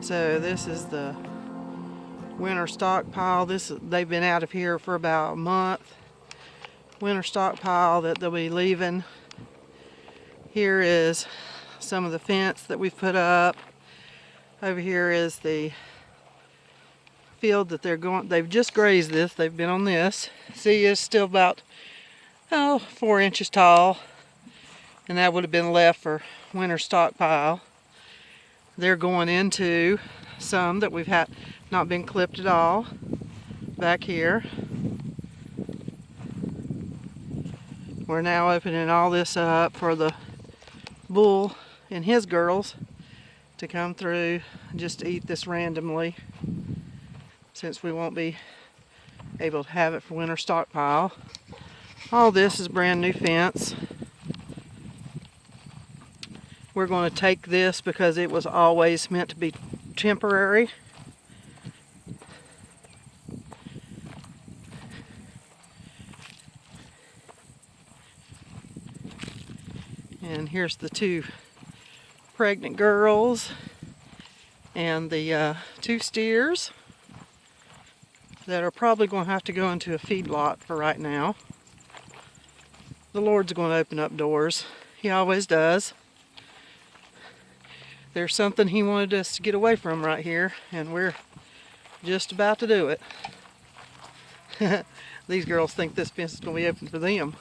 So this is the winter stockpile. They've been out of here for about a month. Winter stockpile that they'll be leaving. Here is some of the fence that we've put up. Over here is the field that they've just grazed this. They've been on this. See, it's still about 4 inches tall, and that would have been left for winter stockpile. They're going into some that we've had not been clipped at all back here. We're now opening all this up for the bull and his girls to come through and just eat this randomly, since we won't be able to have it for winter stockpile. All this is brand new fence. We're going to take this because it was always meant to be temporary. And here's the 2 pregnant girls and the 2 steers that are probably going to have to go into a feedlot for right now. The Lord's going to open up doors. He always does. There's something He wanted us to get away from right here, and we're just about to do it. These girls think this fence is going to be open for them.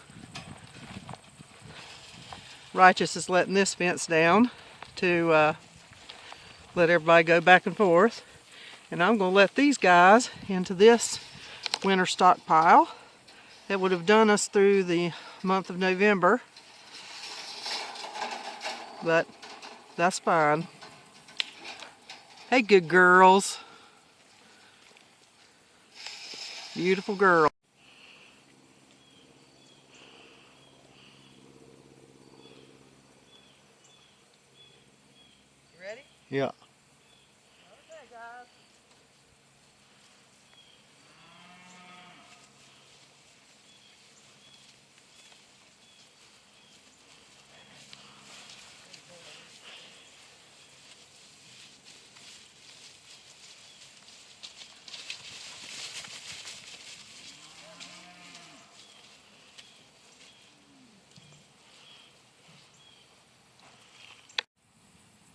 Righteous is letting this fence down to let everybody go back and forth. And I'm going to let these guys into this winter stockpile that would have done us through the month of November. But that's fine. Hey, good girls. Beautiful girl. You ready? Yeah. Okay, guys.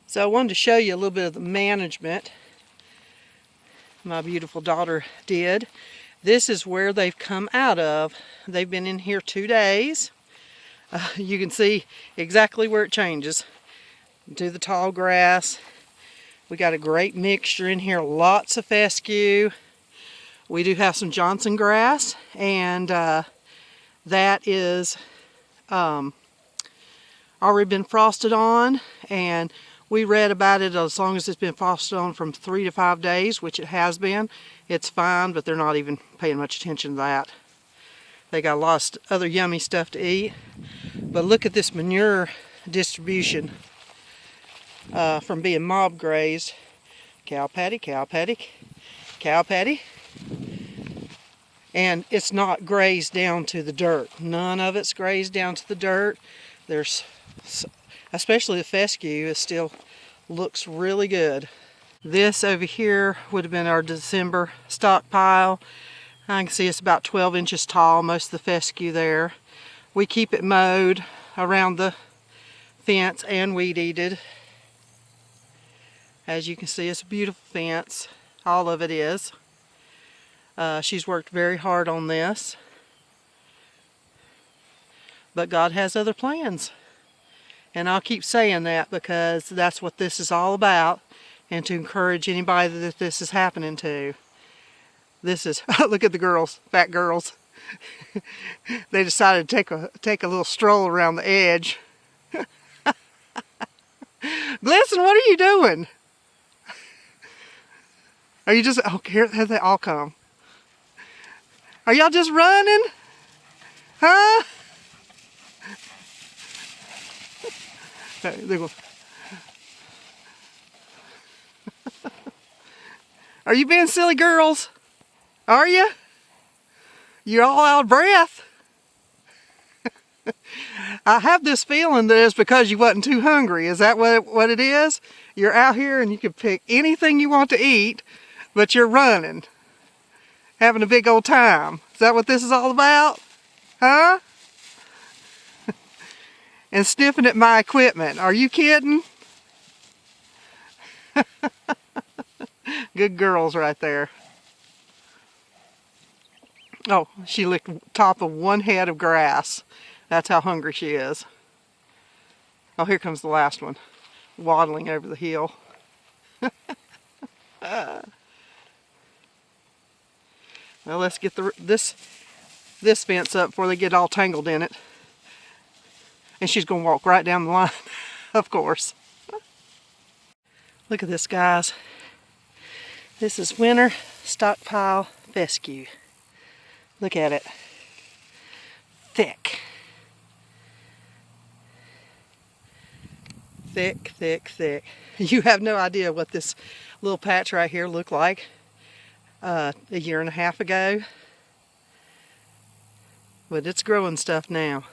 So I wanted to show you a little bit of the management my beautiful daughter did. This is where they've come out of. They've been in here 2 days. You can see exactly where it changes to the tall grass. We got a great mixture in here, lots of fescue. We do have some Johnson grass, and that is already been frosted on, and we read about it as long as it's been frosted on from 3 to 5 days, which it has been. It's fine, but they're not even paying much attention to that. They got a lot of other yummy stuff to eat. But look at this manure distribution from being mob grazed. Cow patty, cow patty, cow patty. And it's not grazed down to the dirt. None of it's grazed down to the dirt. There's, especially the fescue, it still looks really good. This over here would have been our December stockpile. I can see it's about 12 inches tall, most of the fescue there. We keep it mowed around the fence and weed-eated. As you can see, it's a beautiful fence. All of it is. She's worked very hard on this. But God has other plans. And I'll keep saying that because that's what this is all about, and to encourage anybody that this is happening to. This is, look at the girls, fat girls. They decided to take a little stroll around the edge. Glisten, what are you doing? Are you just, oh, here they all come. Are y'all just running? Huh? They go. Are you being silly girls? Are you? You're all out of breath. I have this feeling that it's because you wasn't too hungry. Is that what it is? You're out here and you can pick anything you want to eat, but you're running, having a big old time. Is that what this is all about? Huh? And sniffing at my equipment. Are you kidding? Good girls right there. Oh, she licked top of one head of grass. That's how hungry she is. Oh, here comes the last one, waddling over the hill. Well, let's get this fence up before they get all tangled in it. And she's going to walk right down the line, of course. Look at this, guys. This is winter stockpile fescue. Look at it. Thick. Thick, thick, thick. You have no idea what this little patch right here looked like a year and a half ago. But it's growing stuff now.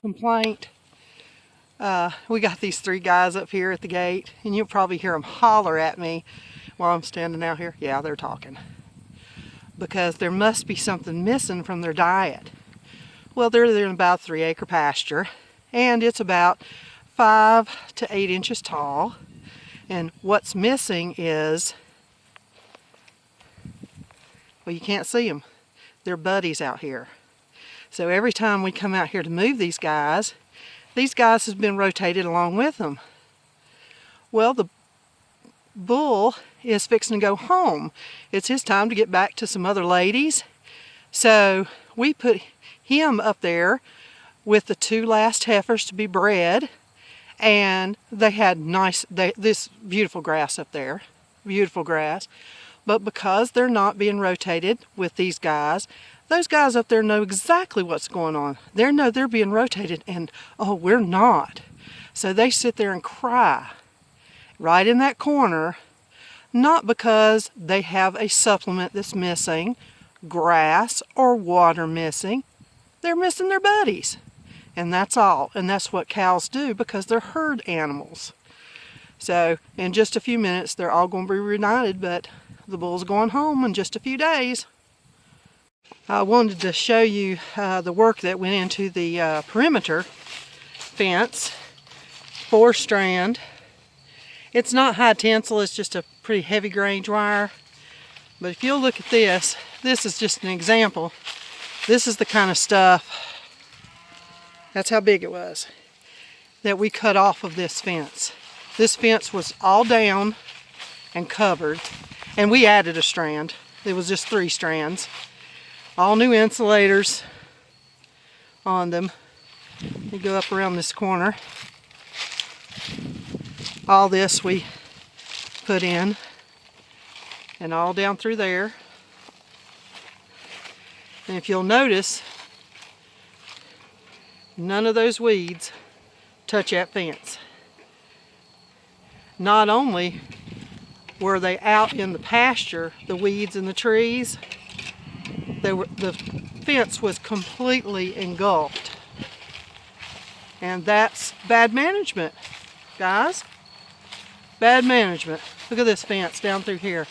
Complaint. We got these 3 guys up here at the gate, and you'll probably hear them holler at me while I'm standing out here. Yeah, they're talking. Because there must be something missing from their diet. Well, they're in about 3-acre pasture, and it's about 5 to 8 inches tall. And what's missing is, well, you can't see them. They're buddies out here. So every time we come out here to move these guys have been rotated along with them. Well, the bull is fixing to go home. It's his time to get back to some other ladies. So we put him up there with the 2 last heifers to be bred, and they had this beautiful grass up there, beautiful grass. But because they're not being rotated with these guys, those guys up there know exactly what's going on. They know they're being rotated, and oh, we're not. So they sit there and cry right in that corner, not because they have a supplement that's missing, grass or water missing. They're missing their buddies. And that's all. And that's what cows do because they're herd animals. So in just a few minutes, they're all going to be reunited, but the bull's going home in just a few days. I wanted to show you the work that went into the perimeter fence, 4-strand. It's not high tensile, it's just a pretty heavy gauge wire. But if you'll look at this, this is just an example. This is the kind of stuff, that's how big it was, that we cut off of this fence. This fence was all down and covered, and we added a strand. It was just 3 strands. All new insulators on them. You go up around this corner. All this we put in, and all down through there. And if you'll notice, none of those weeds touch that fence. Not only were they out in the pasture, the weeds and the trees, the fence was completely engulfed. And that's bad management, guys. Bad management. Look at this fence down through here.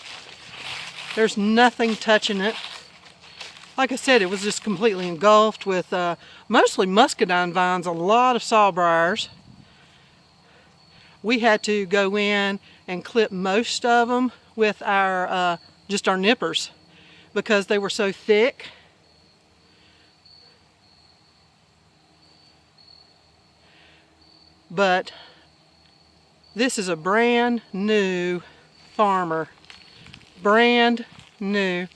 There's nothing touching it. Like I said, it was just completely engulfed with mostly muscadine vines, a lot of sawbriars. We had to go in and clip most of them with our just our nippers because they were so thick. But this is a brand new farmer. Brand new.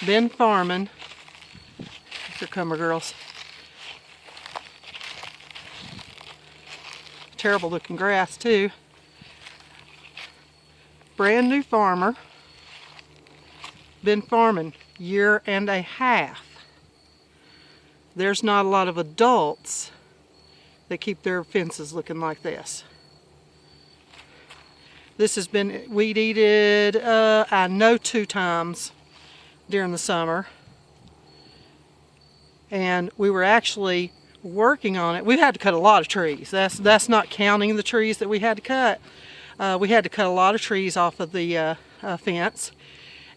Been farming. Here come our girls. Terrible looking grass too. Brand new farmer. Been farming year and a half. There's not a lot of adults that keep their fences looking like this. This has been weed-eated, I know 2 times during the summer. and we were actually working on it. We had to cut a lot of trees. That's not counting the trees that we had to cut. We had to cut a lot of trees off of the fence,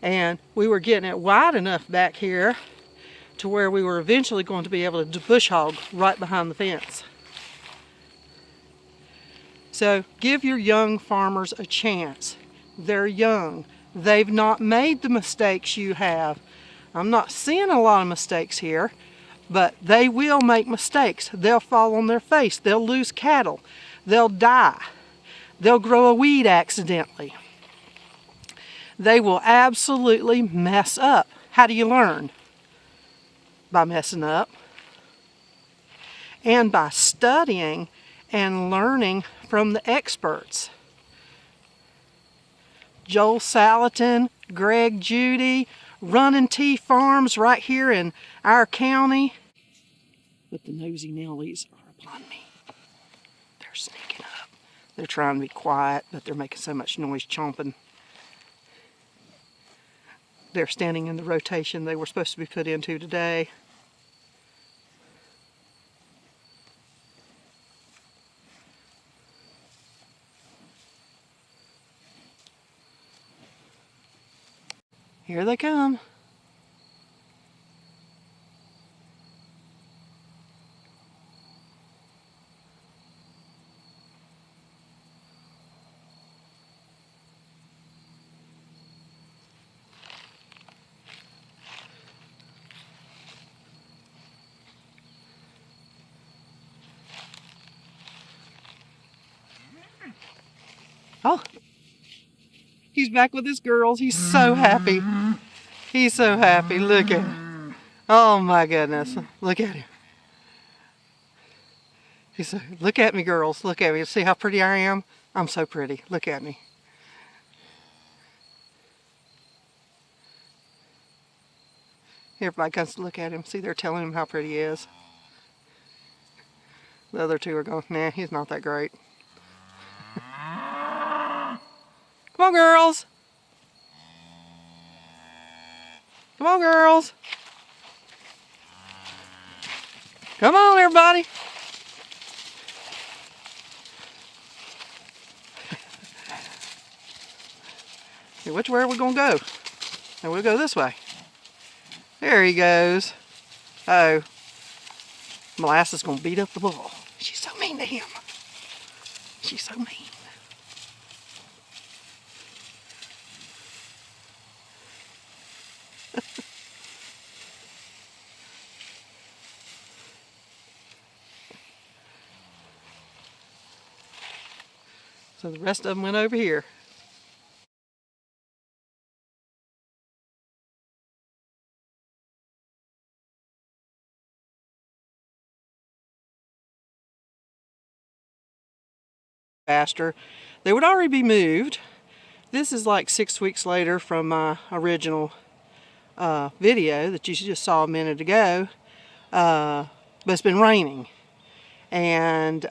and we were getting it wide enough back here to where we were eventually going to be able to bush hog right behind the fence. So give your young farmers a chance. They're young. They've not made the mistakes you have. I'm not seeing a lot of mistakes here, but they will make mistakes. They'll fall on their face. They'll lose cattle. They'll die. They'll grow a weed accidentally. They will absolutely mess up. How do you learn? By messing up. And by studying and learning from the experts. Joel Salatin, Greg Judy, Running T Farms right here in our county. But the nosy Nellies are upon me. They're sneaking up. They're trying to be quiet, but they're making so much noise chomping. They're standing in the rotation they were supposed to be put into today. Here they come. Oh, he's back with his girls. He's so happy. He's so happy. Look at him. Oh my goodness. Look at him. He said, look at me, girls. Look at me. See how pretty I am? I'm so pretty. Look at me. Everybody comes to look at him. See, they're telling him how pretty he is. The other two are going, nah, he's not that great. Come on, girls. Come on, girls. Come on, everybody. Okay, which way are we going to go? And we'll go this way. There he goes. Oh, Molasses going to beat up the bull. She's so mean to him. She's so mean. So the rest of them went over here. Pasture. They would already be moved. This is like 6 weeks later from my original video that you just saw a minute ago. But it's been raining. And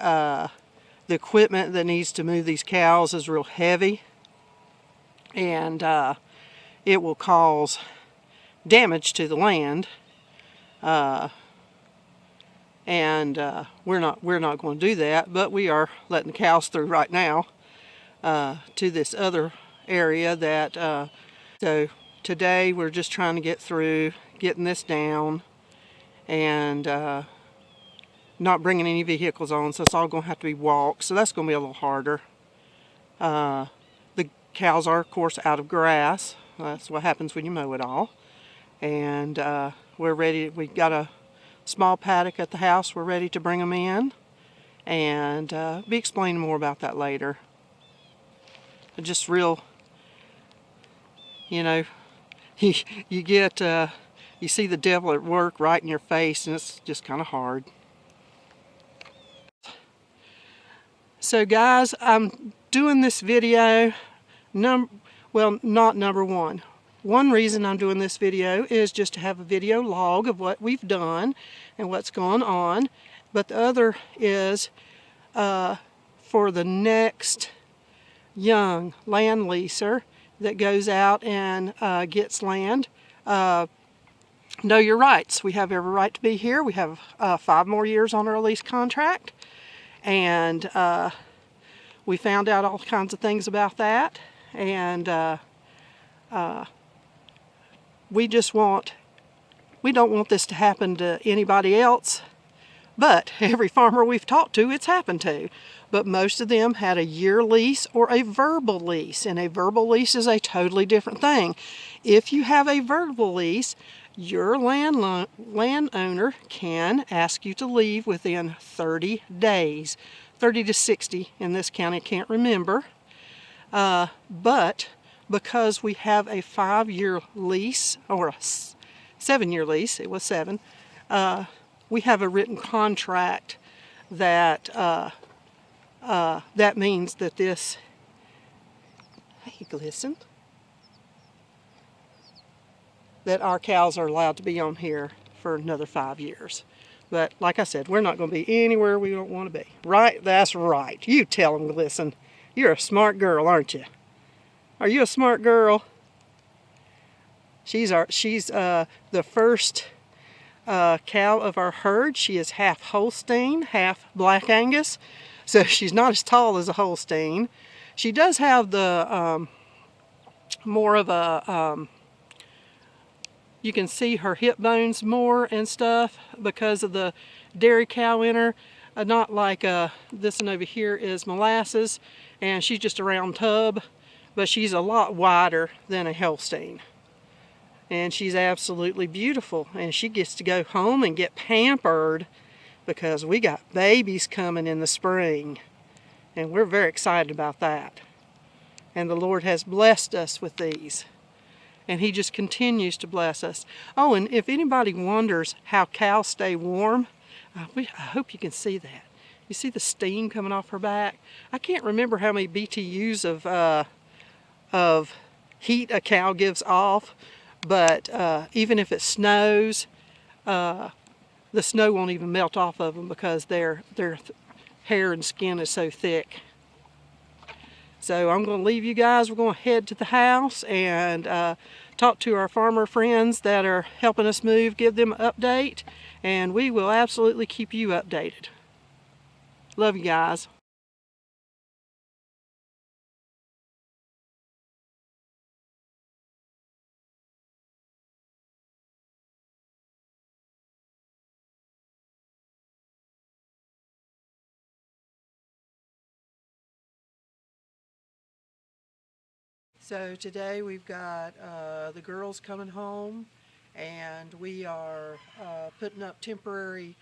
the equipment that needs to move these cows is real heavy. And it will cause damage to the land. We're not going to do that, but we are letting the cows through right now to this other area that so today we're just trying to get through getting this down and not bringing any vehicles on, so it's all going to have to be walked, so that's going to be a little harder. The cows are of course out of grass. That's what happens when you mow it all. And we're ready. We've got a small paddock at the house. We're ready to bring them in, and be explaining more about that later. Just real, you know, you get you see the devil at work right in your face, and it's just kind of hard. So guys, I'm doing this video well, not number one. One reason I'm doing this video is just to have a video log of what we've done and what's going on. But the other is for the next young land leaser that goes out and gets land. know your rights. We have every right to be here. We have 5 more years on our lease contract, and we found out all kinds of things about that, and we don't want this to happen to anybody else, but every farmer we've talked to, it's happened to. But most of them had a year lease or a verbal lease, and a verbal lease is a totally different thing. If you have a verbal lease, your landowner can ask you to leave within 30 days. 30 to 60 in this county, I can't remember. But because we have a 5-year lease, or a 7-year lease, it was 7, we have a written contract that that means that this, hey, listen, that our cows are allowed to be on here for another 5 years. But like I said, we're not going to be anywhere we don't want to be. Right? That's right. You tell them, listen. You're a smart girl, aren't you? Are you a smart girl? She's the first cow of our herd. She is half Holstein, half Black Angus. So she's not as tall as a Holstein. She does have the more of a, you can see her hip bones more and stuff because of the dairy cow in her. Not like this one over here is molasses, and she's just a round tub, but she's a lot wider than a Holstein. And she's absolutely beautiful, and she gets to go home and get pampered because we got babies coming in the spring, and we're very excited about that. And the Lord has blessed us with these, and He just continues to bless us. Oh, and if anybody wonders how cows stay warm, I hope you can see that. You see the steam coming off her back? I can't remember how many BTUs of heat a cow gives off, but even if it snows, the snow won't even melt off of them because their hair and skin is so thick. So I'm going to leave you guys. We're going to head to the house and talk to our farmer friends that are helping us move, give them an update, and we will absolutely keep you updated. Love you guys. So today we've got the girls coming home, and we are putting up a temporary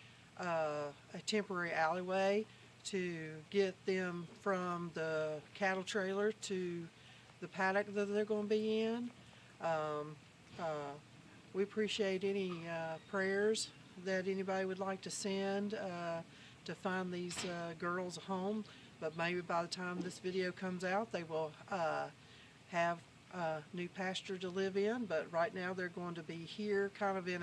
alleyway to get them from the cattle trailer to the paddock that they're going to be in. We appreciate any prayers that anybody would like to send to find these girls a home, but maybe by the time this video comes out they will have new pasture to live in. But right now they're going to be here kind of in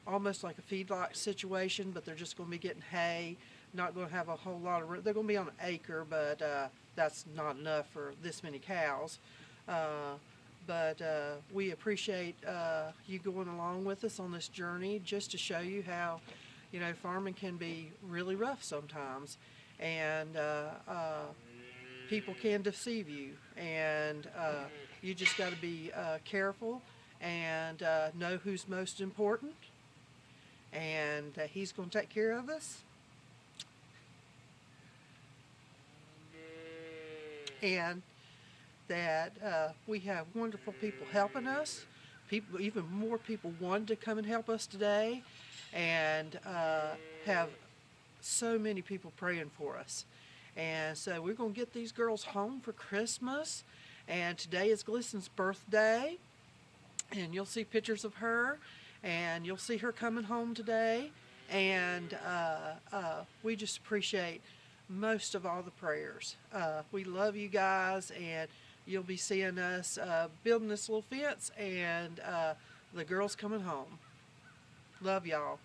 almost like a feedlot situation, but they're just going to be getting hay, not going to have a whole lot of room. They're going to be on an acre, but that's not enough for this many cows. But we appreciate you going along with us on this journey, just to show you how, farming can be really rough sometimes, and people can deceive you, and you just got to be careful and know who's most important, and that He's going to take care of us. And that we have wonderful people helping us. Even more people wanted to come and help us today, and have so many people praying for us. And so we're going to get these girls home for Christmas, and today is Glissen's birthday, and you'll see pictures of her, and you'll see her coming home today, and we just appreciate most of all the prayers. We love you guys, and you'll be seeing us building this little fence, and the girls coming home. Love y'all.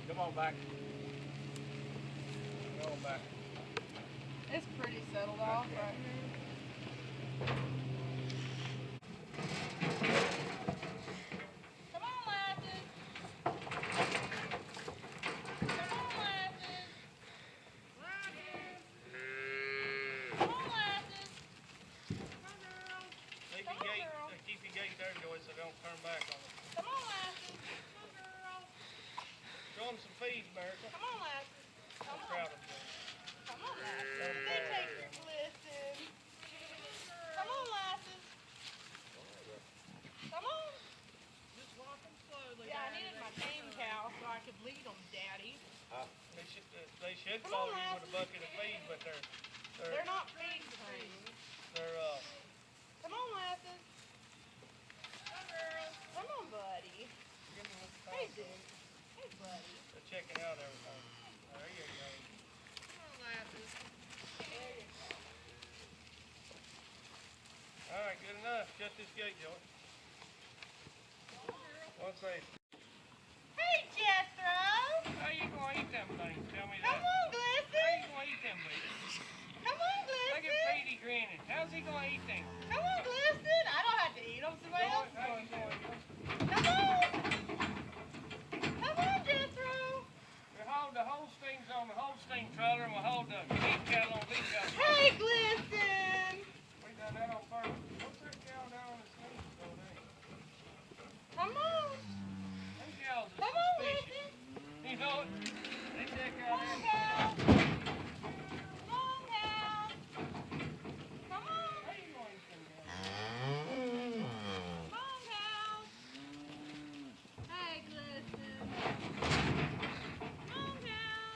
Come on back. Come on back. It's pretty settled off right here. Come on, Lasses. Come on, Lasses. Come on, Lasses. Keep your gate there, Joyce, so don't turn back on it. Come on, Lasses. Come on, girl. Show them some feed, America. Come on, Lasses. Come I'm on. proud of you. Come on, Lasses. They take your glisten. Come on, Lasses. Come on. Just walk them slowly. Yeah, I needed my tame cow so I could lead them, Daddy. They should Come follow on, you with a Lassie. bucket of feed, but They're not feed trained. they're Come on, Lasses. Come, girl. Come on, buddy. Hey, dude. Hey, buddy. they're checking out everything. There you go. Come on, Lasses. There you go. All right, good enough. Shut this gate, Joey. One safe. Hey, Jethro. How you gonna eat them things? Tell me Come that. on, How Glisten. you gonna eat them babies? Come on, Look at Glisten. Petey grinning. How's he gonna eat them? Come on, Glisten. I don't have to eat them. Somebody else is How going you to. going? Come on. Come on, Jethro. We hold the Holsteins on the Holstein trailer and we'll hold the beef cattle on beef cattle. Hey, Glisten. We done that on purpose. What's that cow down in the sneeze over there? Come on. Them cows are Come on, suspicious. Glisten. You know it? They check Come out on, there. cow. Come on, cow. Come on. How you gonna eat them cows? Come on, cow. Hey, Glisten. Come on, cow.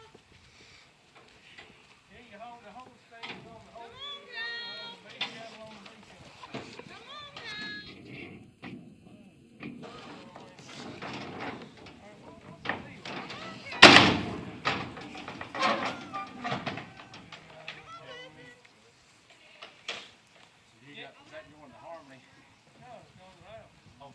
Yeah, you hold the Holsteins on the Come Holstein on, trailer cow. and the beef cattle on the beef cattle. Come on, cow. Is that going to Harmony? No, it's going around. Oh.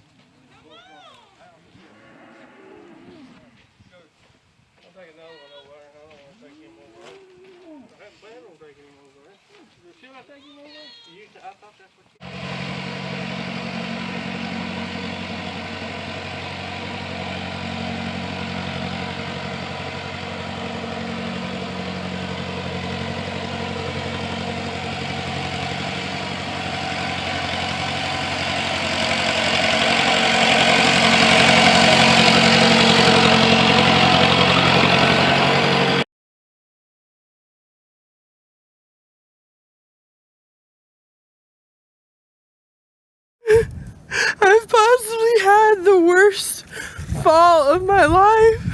I'll take another one over there. I don't want to take him over there. I haven't planned on taking him over there. Should I take him over there? I thought that's what you... I've possibly had the worst fall of my life.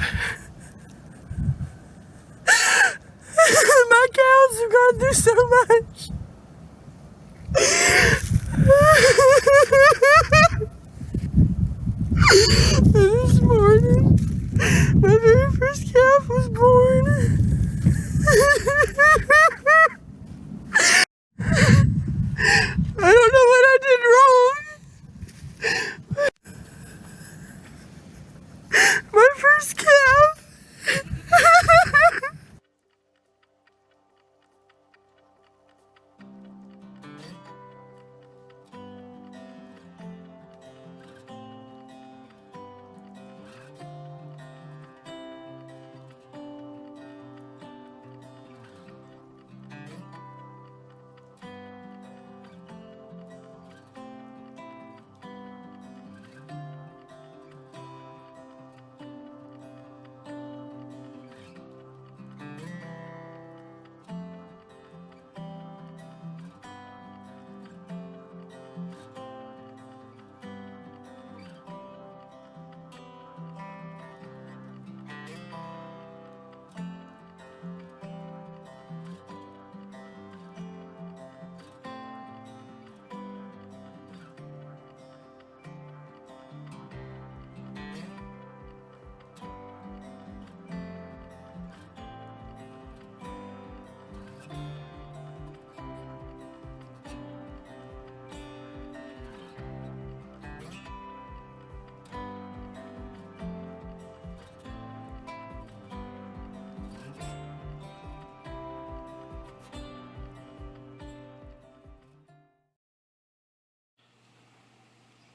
My cows have gone through so much. This morning, my very first calf was born. I don't know what I did wrong. My first calf.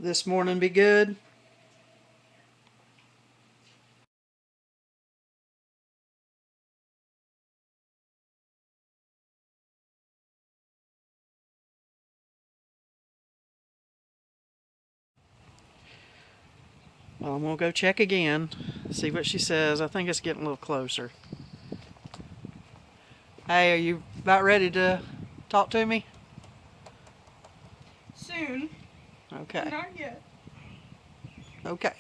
this morning be good? Well, I'm going to go check again, see what she says. I think it's getting a little closer. Hey, are you about ready to talk to me? Soon. Okay. Not yet. Okay.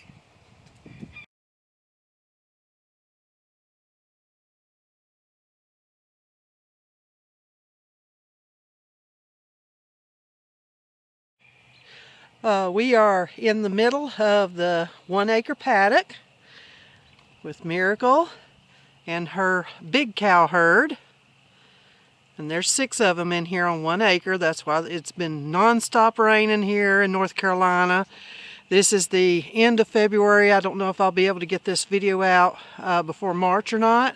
We are in the middle of the 1 acre paddock with Miracle and her big cow herd. And there's 6 of them in here on 1 acre. That's why it's been non-stop raining here in North Carolina. This is the end of February. I don't know if I'll be able to get this video out before March or not.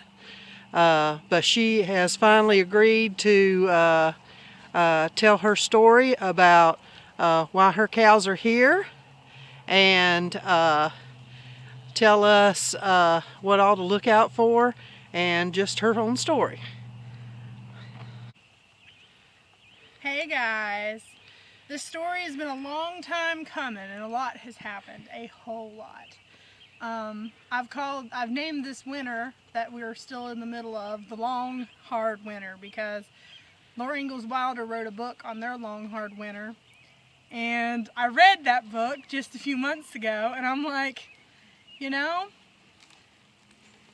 But she has finally agreed to tell her story about why her cows are here and tell us what all to look out for and just her own story. Hey guys, this story has been a long time coming and a lot has happened, a whole lot. I've named this winter that we're still in the middle of the long hard winter because Laura Ingalls Wilder wrote a book on their long hard winter, and I read that book just a few months ago and I'm like, you know,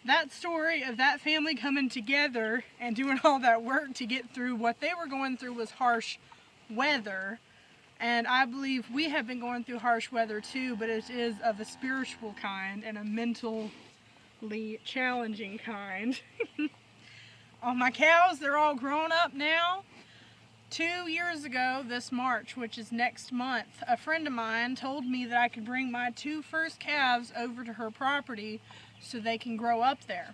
that story of that family coming together and doing all that work to get through what they were going through was harsh weather. And I believe we have been going through harsh weather too, but it is of a spiritual kind and a mentally challenging kind. On my cows, they're all grown up now. 2 years ago this March, which is next month, a friend of mine told me that I could bring my 2 first calves over to her property so they can grow up there.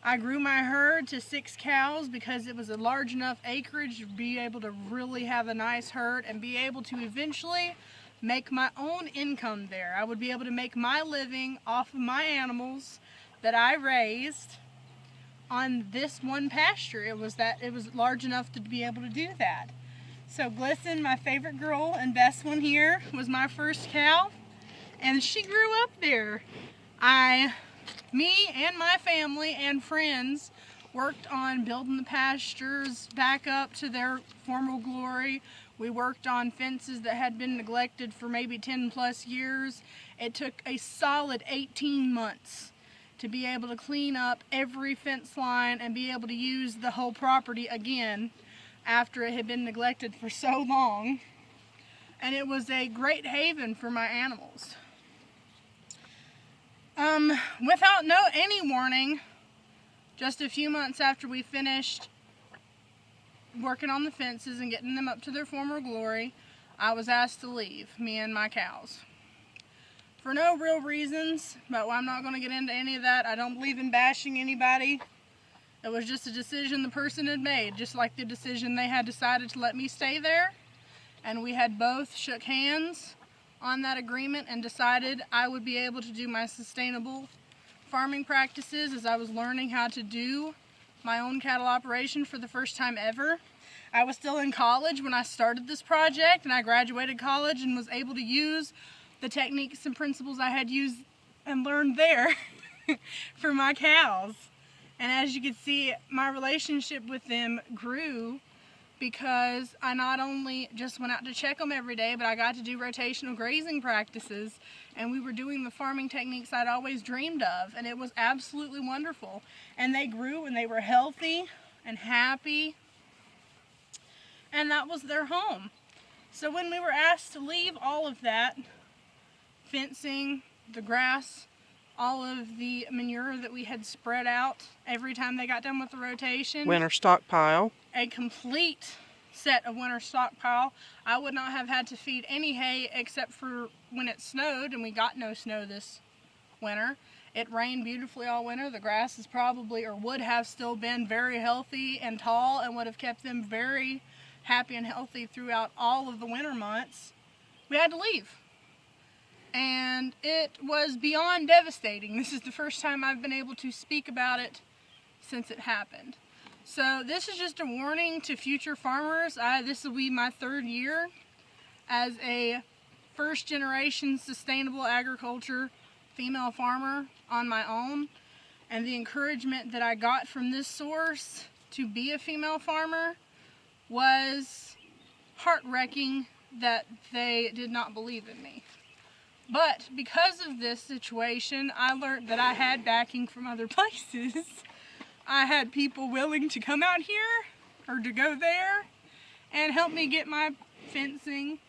I grew my herd to 6 cows because it was a large enough acreage to be able to really have a nice herd and be able to eventually make my own income there. I would be able to make my living off of my animals that I raised on this one pasture. It was large enough to be able to do that. So Glisten, my favorite girl and best one here, was my first cow, and she grew up there. Me and my family and friends worked on building the pastures back up to their former glory. We worked on fences that had been neglected for maybe 10 plus years. It took a solid 18 months to be able to clean up every fence line and be able to use the whole property again after it had been neglected for so long. And it was a great haven for my animals. Without any warning, just a few months after we finished working on the fences and getting them up to their former glory, I was asked to leave, me and my cows. For no real reasons, but I'm not going to get into any of that. I don't believe in bashing anybody. It was just a decision the person had made, just like the decision they had decided to let me stay there. And we had both shook hands on that agreement and decided I would be able to do my sustainable farming practices as I was learning how to do my own cattle operation for the first time ever. I was still in college when I started this project, and I graduated college and was able to use the techniques and principles I had used and learned there for my cows. And as you can see, my relationship with them grew because I not only just went out to check them every day, but I got to do rotational grazing practices, and we were doing the farming techniques I'd always dreamed of, and it was absolutely wonderful. And they grew and they were healthy and happy, and that was their home. So when we were asked to leave all of that, fencing, the grass, all of the manure that we had spread out every time they got done with the rotation. Winter stockpile. A complete set of winter stockpile. I would not have had to feed any hay except for when it snowed, and we got no snow this winter. It rained beautifully all winter. The grass is probably, or would have still been, very healthy and tall and would have kept them very happy and healthy throughout all of the winter months. We had to leave. and it was beyond devastating. This is the first time I've been able to speak about it since it happened. So this is just a warning to future farmers. This will be my 3rd year as a first generation sustainable agriculture female farmer on my own, and the encouragement that I got from this source to be a female farmer was heart-wrenching that they did not believe in me. But because of this situation, I learned that I had backing from other places. I had people willing to come out here or to go there and help me get my fencing.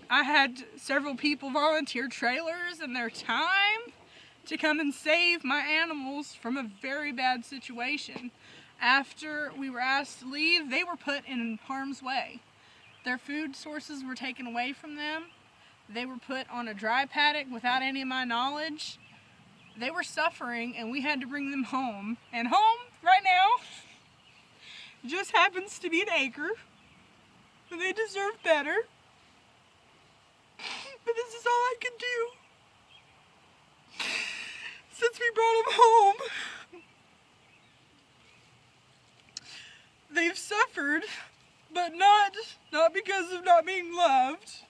I had several people volunteer trailers and their time to come and save my animals from a very bad situation. After we were asked to leave, they were put in harm's way. Their food sources were taken away from them. They were put on a dry paddock without any of my knowledge. They were suffering, and we had to bring them home. And home, right now, just happens to be an acre. And they deserve better. But this is all I can do since we brought them home. They've suffered, but not because of not being loved.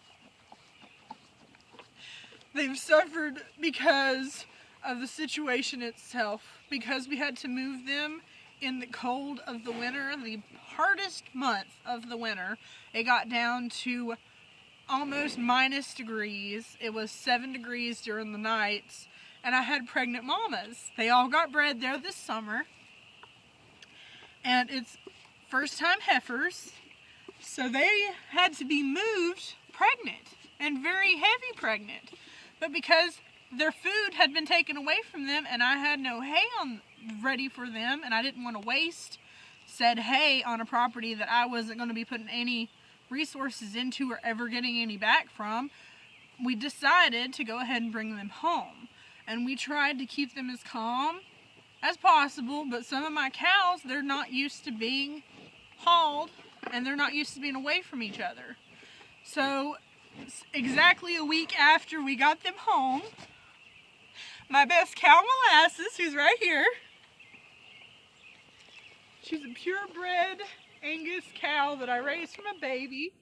They've suffered because of the situation itself, because we had to move them in the cold of the winter, the hardest month of the winter. It got down to almost minus degrees. It was 7 degrees during the nights, and I had pregnant mamas. They all got bred there this summer, and it's first-time heifers, so they had to be moved pregnant, and very heavy pregnant. But because their food had been taken away from them, and I had no hay ready for them, and I didn't want to waste said hay on a property that I wasn't going to be putting any resources into or ever getting any back from, we decided to go ahead and bring them home. And we tried to keep them as calm as possible, but some of my cows, they're not used to being hauled, and they're not used to being away from each other. So exactly a week after we got them home, my best cow, Molasses, who's right here, she's a purebred Angus cow that I raised from a baby.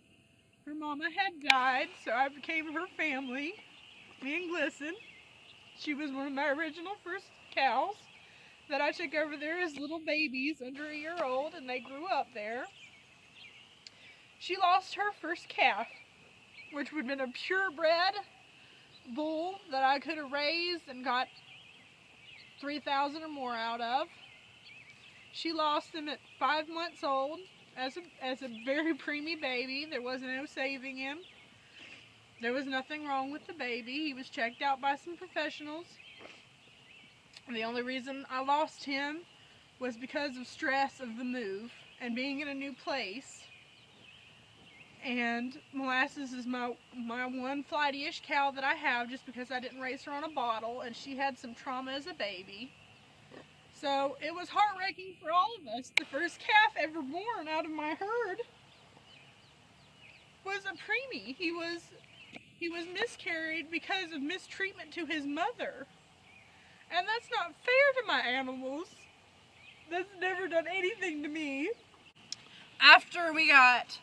Her mama had died, so I became her family, me and Glisten. She was one of my original first cows that I took over there as little babies under a year old, and they grew up there. She lost her first calf, which would have been a purebred bull that I could have raised and got 3,000 or more out of. She lost him at 5 months old as a very preemie baby. There wasn't no saving him. There was nothing wrong with the baby. He was checked out by some professionals. And the only reason I lost him was because of stress of the move and being in a new place. And Molasses is my one flighty-ish cow that I have, just because I didn't raise her on a bottle, and she had some trauma as a baby. So it was heart-wrenching for all of us. The first calf ever born out of my herd was a preemie. He was miscarried because of mistreatment to his mother. And that's not fair to my animals. That's never done anything to me. After we got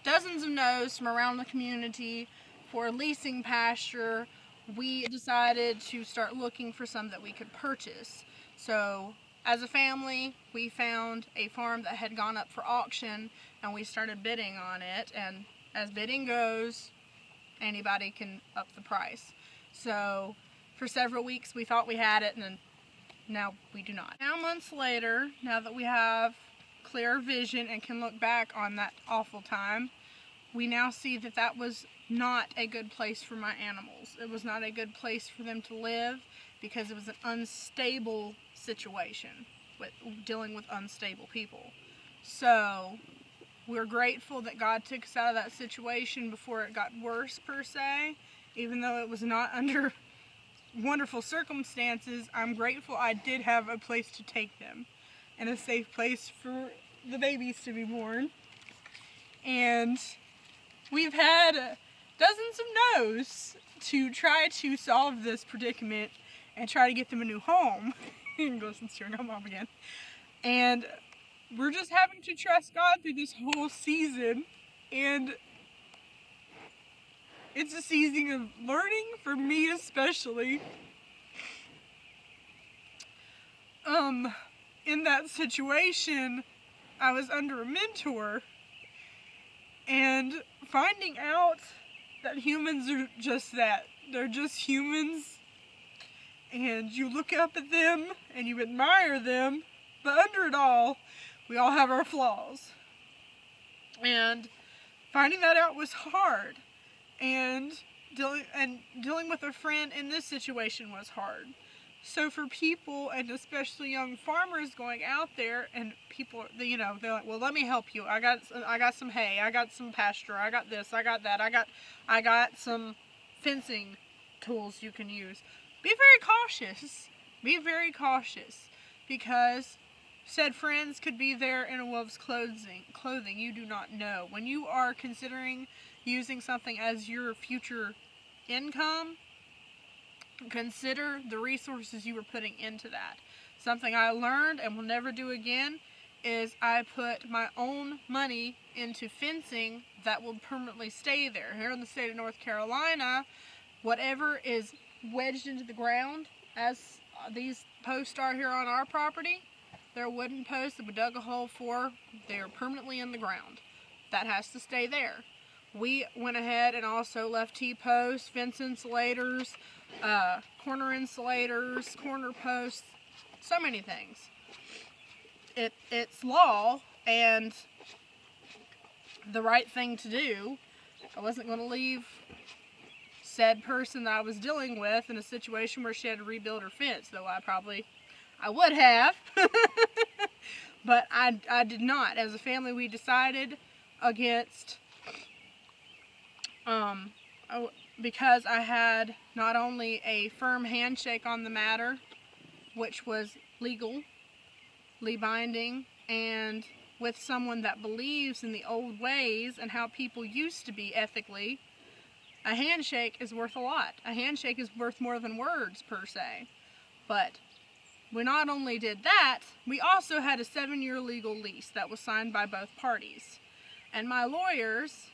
dozens of no's from around the community for leasing pasture, we decided to start looking for some that we could purchase. So as a family, we found a farm that had gone up for auction, and we started bidding on it. And as bidding goes, anybody can up the price. So for several weeks we thought we had it, and then now we do not. Now months later, now that we have clear vision and can look back on that awful time, we now see that that was not a good place for my animals. It was not a good place for them to live, because it was an unstable situation with dealing with unstable people. So we're grateful that God took us out of that situation before it got worse, per se. Even though it was not under wonderful circumstances, I'm grateful I did have a place to take them and a safe place for the babies to be born. And we've had dozens of no's to try to solve this predicament and try to get them a new home. Glisten's cheering on Mom again. And we're just having to trust God through this whole season. And it's a season of learning for me especially. In that situation, I was under a mentor and finding out that humans are just that. They're just humans, and you look up at them and you admire them, but under it all, we all have our flaws. And finding that out was hard, and dealing with a friend in this situation was hard. So for people, and especially young farmers going out there, and people, you know, they're like, well, let me help you. I got some hay, I got some pasture, I got this, I got that, I got some fencing tools you can use. Be very cautious. Be very cautious, because said friends could be there in a wolf's clothing. You do not know. When you are considering using something as your future income, consider the resources you are putting into that. Something I learned and will never do again is I put my own money into fencing that will permanently stay there. Here in the state of North Carolina, whatever is wedged into the ground, as these posts are here on our property, they're wooden posts that we dug a hole for. They're permanently in the ground. That has to stay there. We went ahead and also left T-posts, fence insulators, corner insulators, corner posts, so many things. It's law and the right thing to do. I wasn't going to leave said person that I was dealing with in a situation where she had to rebuild her fence, though I would have. But I did not. As a family, we decided against, because I had not only a firm handshake on the matter, which was legally binding, and with someone that believes in the old ways and how people used to be ethically, a handshake is worth a lot. A handshake is worth more than words, per se. But we not only did that, we also had a 7-year legal lease that was signed by both parties. And my lawyers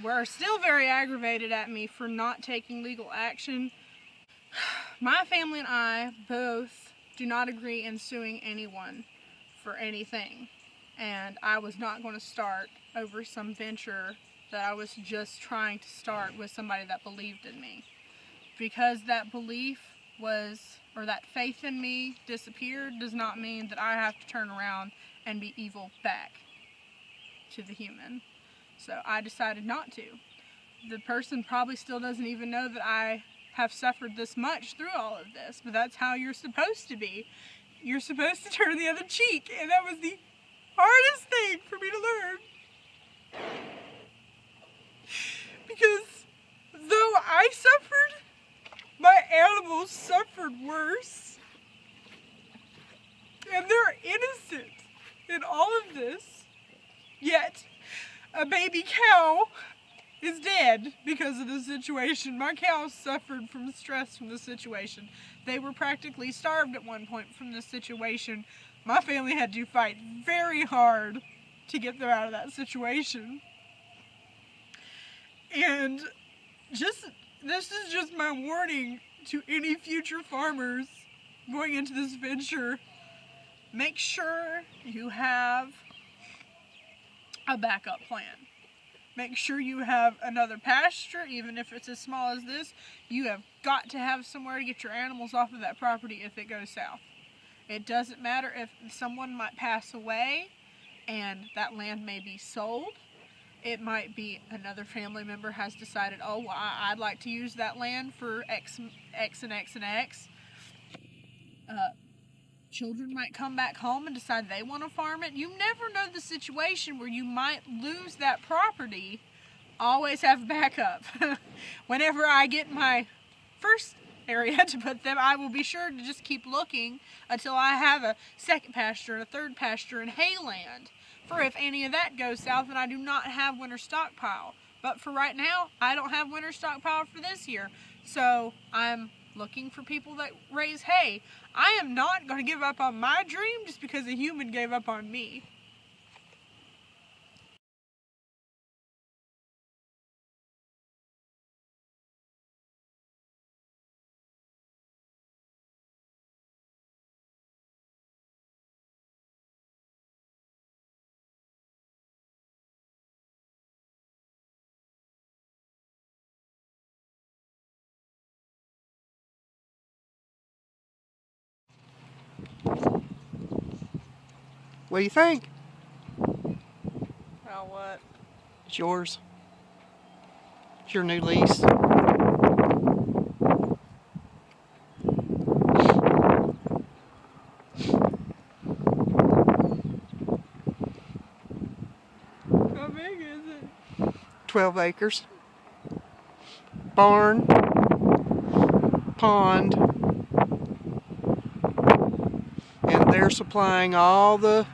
were still very aggravated at me for not taking legal action. My family and I both do not agree in suing anyone for anything. And I was not going to start over some venture that I was just trying to start with somebody that believed in me. Because that belief or that faith in me disappeared, does not mean that I have to turn around and be evil back to the human. So I decided not to. The person probably still doesn't even know that I have suffered this much through all of this, but that's how you're supposed to be. You're supposed to turn the other cheek, and that was the hardest thing for me to learn. Because though I suffered, my animals suffered worse. And they're innocent in all of this. Yet, a baby cow is dead because of the situation. My cows suffered from stress from the situation. They were practically starved at one point from this situation. My family had to fight very hard to get them out of that situation. And this is just my warning to any future farmers going into this venture. Make sure you have a backup plan. Make sure you have another pasture, even if it's as small as this. You have got to have somewhere to get your animals off of that property if it goes south. It doesn't matter if someone might pass away and that land may be sold. It might be another family member has decided, oh, well, I'd like to use that land for X and X and X. Children might come back home and decide they want to farm it. You never know the situation where you might lose that property. Always have backup. Whenever I get my first area to put them, I will be sure to just keep looking until I have a second pasture and a third pasture and hay land. For if any of that goes south and I do not have winter stockpile. But for right now, I don't have winter stockpile for this year. So I'm looking for people that raise hay. I am not going to give up on my dream just because a human gave up on me. What do you think? Now what? It's yours. It's your new lease. How big is it? 12 acres. Barn. Pond. And they're supplying all the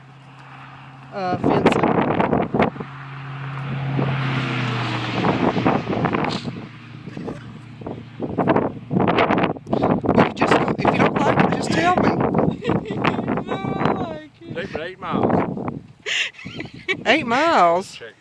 fencing. Well, if you don't like it, just tell me. No, I like it. They for 8 miles. 8 miles. Check